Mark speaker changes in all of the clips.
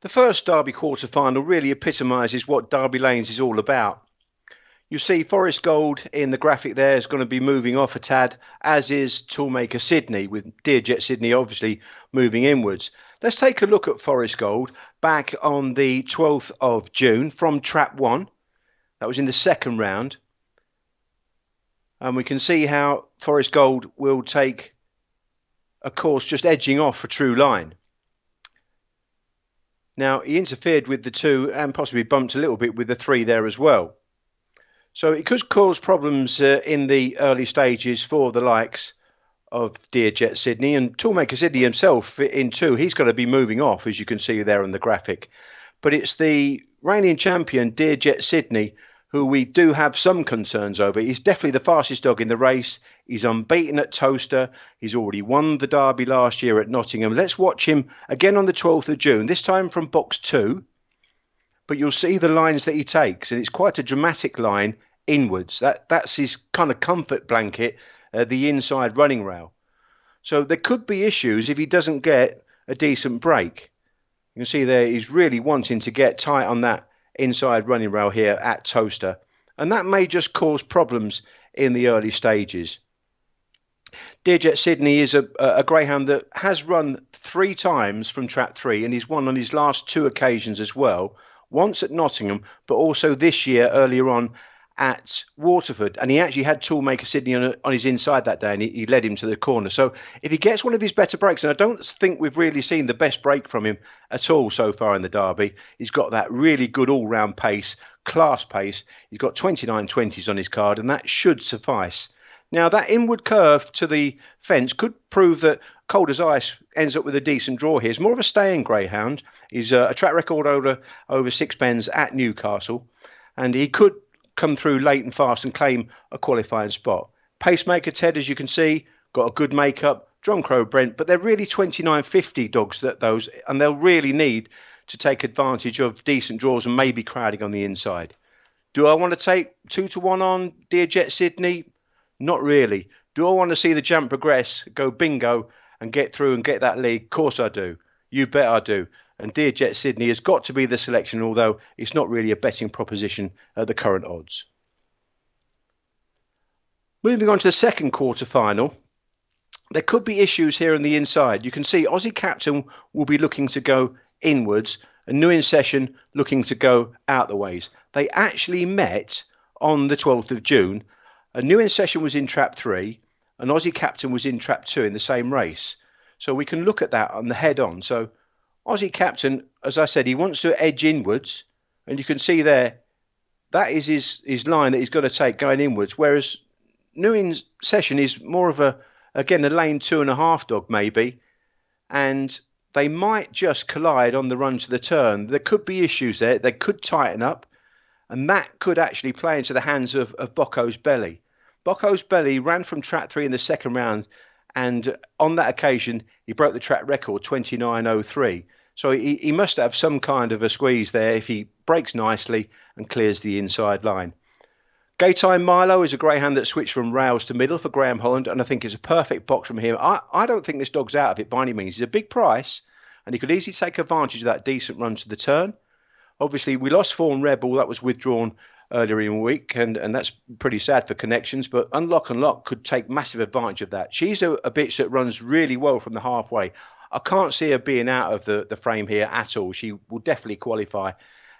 Speaker 1: The first Derby quarter-final really epitomises what Derby Lanes is all about. You see Forest Gold in the graphic there is going to be moving off a tad, as is Toolmaker Sydney, with Dearjet Sydney obviously moving inwards. Let's take a look at Forest Gold back on the 12th of June from Trap 1. That was in the second round. And we can see how Forest Gold will take a course just edging off for True Line. Now, he interfered with the 2 and possibly bumped a little bit with the 3 there as well. So it could cause problems in the early stages for the likes of Dearjet Sydney, and Toolmaker Sydney himself in 2. He's got to be moving off, as you can see there on the graphic. But it's the reigning champion, Dearjet Sydney, who we do have some concerns over. He's definitely the fastest dog in the race. He's unbeaten at Towcester. He's already won the Derby last year at Nottingham. Let's watch him again on the 12th of June, this time from box 2. But you'll see the lines that he takes, and it's quite a dramatic line inwards. That's his kind of comfort blanket, the inside running rail. So there could be issues if he doesn't get a decent break. You can see there he's really wanting to get tight on that inside running rail here at Towcester, and that may just cause problems in the early stages. Dearjet Sydney is a greyhound that has run 3 times from Trap 3, and he's won on his last 2 occasions as well, once at Nottingham, but also this year earlier on at Waterford, and he actually had Toolmaker Sydney on his inside that day, and he led him to the corner. So if he gets one of his better breaks, and I don't think we've really seen the best break from him at all so far in the Derby, he's got that really good all-round pace, class pace. He's got 29.20s on his card, and that should suffice. Now, that inward curve to the fence could prove that Cold as Ice ends up with a decent draw here. He's more of a staying greyhound. He's a track record over 6 pens at Newcastle, and he could come through late and fast and claim a qualifying spot. Pacemaker Ted, as you can see, got a good makeup. John Crow Brent, but they're really 29.50 dogs, those, and they'll really need to take advantage of decent draws and maybe crowding on the inside. Do I want to take 2-1 on Dearjet Sydney? Not really. Do I want to see the jump progress, go bingo and get through and get that lead? Of course I do. You bet I do. And Dearjet Sydney has got to be the selection, although it's not really a betting proposition at the current odds. Moving on to the second quarter final, there could be issues here on the inside. You can see Aussie Captain will be looking to go inwards, and New In Session looking to go out the ways. They actually met on the 12th of June. A New In Session was in Trap 3, and Aussie Captain was in Trap 2 in the same race. So we can look at that on the head-on. So Aussie Captain, as I said, he wants to edge inwards, and you can see there, that is his line that he's got to take going inwards, whereas New In Session is more of a lane 2.5 dog maybe, and they might just collide on the run to the turn. There could be issues there. They could tighten up, and that could actually play into the hands of Bocco's Belly. Bocco's Belly ran from Trap 3 in the second round, and on that occasion, he broke the track record, 29.03. So he must have some kind of a squeeze there if he breaks nicely and clears the inside line. Gaytime Milo is a greyhound that switched from rails to middle for Graham Holland, and I think is a perfect box from him. I don't think this dog's out of it by any means. He's a big price, and he could easily take advantage of that decent run to the turn. Obviously, we lost Fawn Rebel. That was withdrawn earlier in the week, and that's pretty sad for Connections, but Unlock and Lock could take massive advantage of that. She's a bitch that runs really well from the halfway. I can't see her being out of the frame here at all. She will definitely qualify,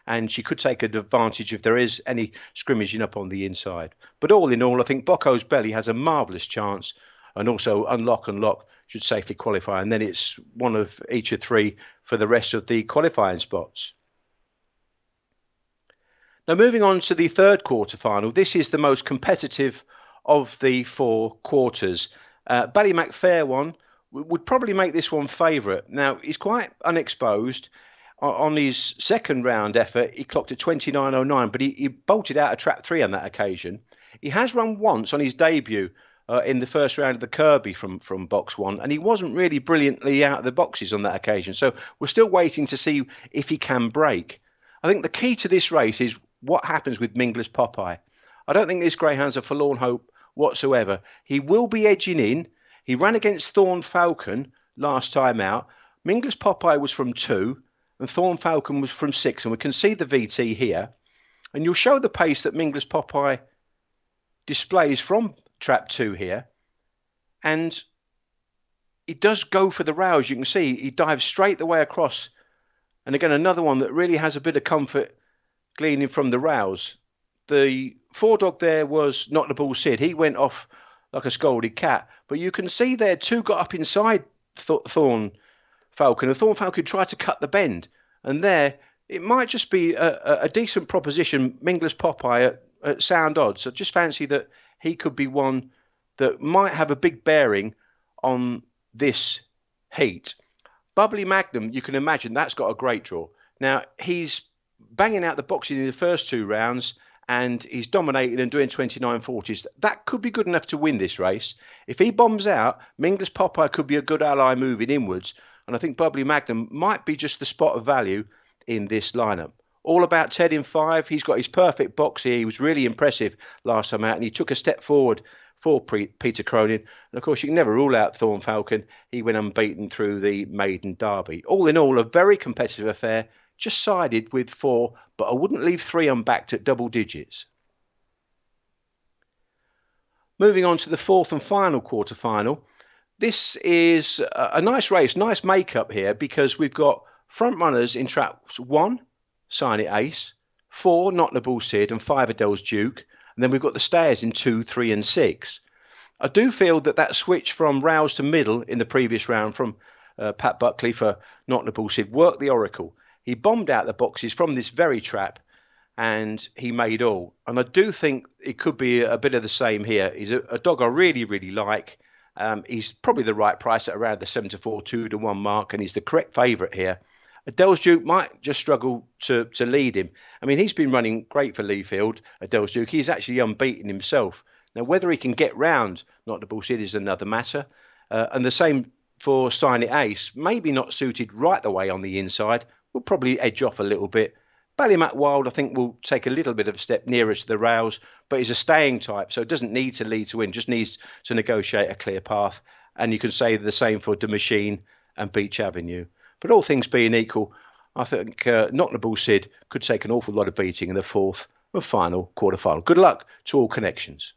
Speaker 1: and she could take advantage if there is any scrimmaging up on the inside. But all in all, I think Bocco's Belly has a marvellous chance, and also Unlock and Lock should safely qualify, and then it's one of each of 3 for the rest of the qualifying spots. Now, moving on to the third quarter final, this is the most competitive of the 4 quarters. Ballymac Fair One would probably make this one favourite. Now, he's quite unexposed. On his second round effort, he clocked a 29.09, but he bolted out of Trap 3 on that occasion. He has run once on his debut in the first round of the Kirby from box 1, and he wasn't really brilliantly out of the boxes on that occasion. So we're still waiting to see if he can break. I think the key to this race is what happens with Mingler's Popeye. I don't think this greyhound's a forlorn hope whatsoever. He will be edging in. He ran against Thorn Falcon last time out. Mingler's Popeye was from 2, and Thorn Falcon was from 6. And we can see the VT here. And you'll show the pace that Mingler's Popeye displays from trap 2 here. And he does go for the rails. You can see he dives straight the way across. And again, another one that really has a bit of comfort gleaning from the rails. The 4 dog there was Not the Bull Sid. He went off like a scolded cat. But you can see there 2 got up inside Thorn Falcon. And Thorn Falcon tried to cut the bend. And there, it might just be a decent proposition, Mingler's Popeye at sound odds. I just fancy that he could be one that might have a big bearing on this heat. Bubbly Magnum, you can imagine that's got a great draw. Now, he's banging out the boxing in the first 2 rounds and he's dominating and doing 29.40s. That could be good enough to win this race. If he bombs out, Mingler's Popeye could be a good ally moving inwards. And I think Bubbly Magnum might be just the spot of value in this lineup. All about Ted in 5. He's got his perfect box here. He was really impressive last time out and he took a step forward for Peter Cronin. And of course, you can never rule out Thorn Falcon. He went unbeaten through the maiden derby. All in all, a very competitive affair. Just sided with 4, but I wouldn't leave 3 unbacked at double digits. Moving on to the 4th and final quarter-final. This is a nice race, nice makeup here, because we've got front runners in traps 1, Sign It Ace, 4, Not the Bull Sid, and 5, Adele's Duke. And then we've got the stayers in 2, 3, and 6. I do feel that switch from rails to middle in the previous round from Pat Buckley for Not the Bull Sid worked the oracle. He bombed out the boxes from this very trap and he made all. And I do think it could be a bit of the same here. He's a dog I really, really like. He's probably the right price at around the 7-4, 2-1 mark, and he's the correct favourite here. Adele's Duke might just struggle to lead him. I mean, he's been running great for Leafield, Adele's Duke. He's actually unbeaten himself. Now, whether he can get round Not the Bull Sid is another matter. And the same for Sign It Ace. Maybe not suited right the way on the inside. Will probably edge off a little bit. Ballymac Wild, I think, will take a little bit of a step nearer to the rails, but he's a staying type, so it doesn't need to lead to win, just needs to negotiate a clear path. And you can say the same for The Machine and Beach Avenue. But all things being equal, I think Not the Bull Sid could take an awful lot of beating in the 4th and final quarter-final. Good luck to all connections.